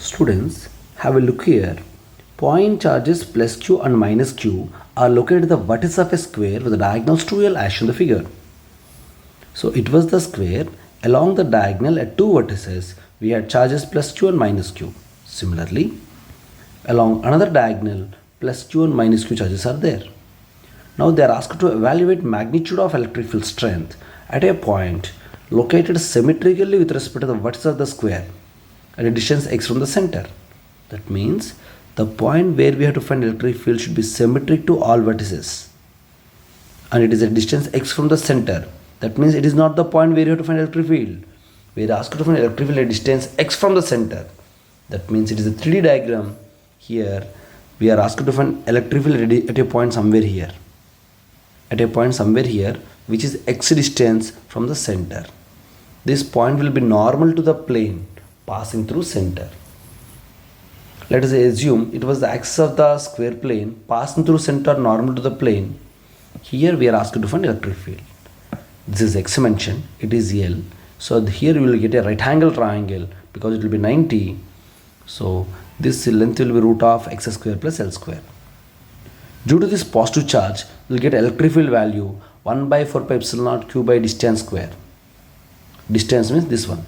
Students, have a look here. Point charges plus q and minus q are located at the vertex of a square with the diagonals 2l as shown in the figure. So it was the square. Along the diagonal at two vertices, we had charges plus q and minus q. Similarly, along another diagonal, plus q and minus q charges are there. Now they are asked to evaluate magnitude of electric field strength at a point located symmetrically with respect to the vertex of the square at a distance x from the center. That means the point where we have to find electric field should be symmetric to all vertices, and it is a distance x from the center. That means it is not the point where you have to find electric field. We are asked to find electric field at distance x from the center. That means it is a 3D diagram. Here we are asked to find electric field at a point somewhere here. At a point somewhere here, which is x distance from the center. This point will be normal to the plane passing through center. Let us assume it was the axis of the square plane passing through center normal to the plane. Here we are asked to find electric field. This is x mentioned, it is L. So here we will get a right angle triangle because it will be 90. So this length will be root of x square plus L square. Due to this positive charge, we will get electric field value 1 by 4 pi epsilon naught q by distance square. Distance means this one,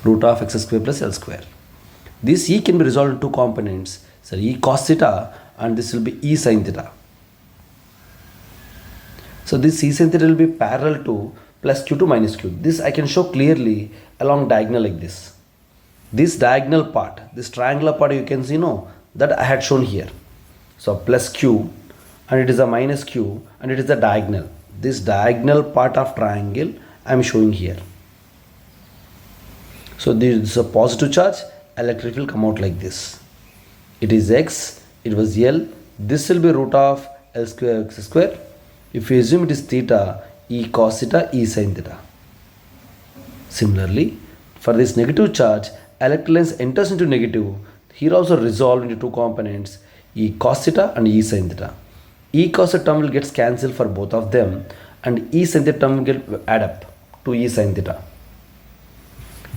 root of x square plus L square. This E can be resolved in two components. So E cos theta and this will be E sin theta. So this E sin theta will be parallel to plus q to minus q. This I can show clearly along diagonal like this. This diagonal part, this triangular part you can see that I had shown here. So plus q and it is a minus q and it is the diagonal. This diagonal part of triangle I am showing here. So this is a positive charge, electric field come out like this. It is x, it was L, this will be root of L square x square. If you assume it is theta, E cos theta, E sin theta. Similarly, for this negative charge, electric length enters into negative. Here also resolved into two components, E cos theta and E sin theta. E cos theta term will get cancelled for both of them and E sin theta term will get add up to E sin theta.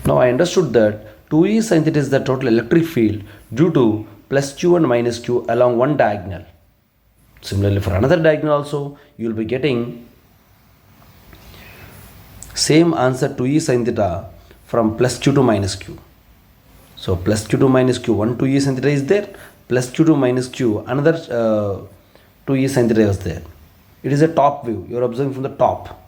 Now I understood that 2E sin theta is the total electric field due to plus q and minus q along one diagonal. Similarly, for another diagonal also, you will be getting same answer 2E sin theta from plus q to minus q. So plus q to minus q, one 2E sin theta is there, plus q to minus q, another 2E sin theta is there. It is a top view, you are observing from the top.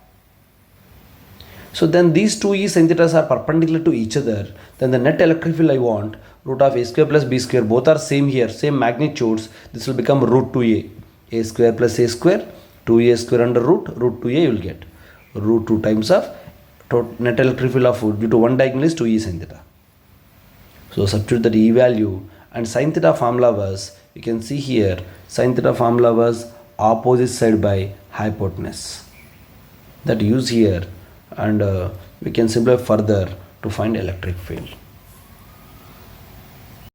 So then these two E sin thetas are perpendicular to each other. Then the net electric field I want, root of a square plus b square, both are same here, same magnitudes. This will become root 2a. A square plus a square, 2a square under root 2a you will get. Root 2 times of net electric field of due to one diagonal is 2E sin theta. So substitute that E value and sin theta formula was, you can see here, sin theta formula was opposite side by hypotenuse. That use here and we can simplify further to find electric field.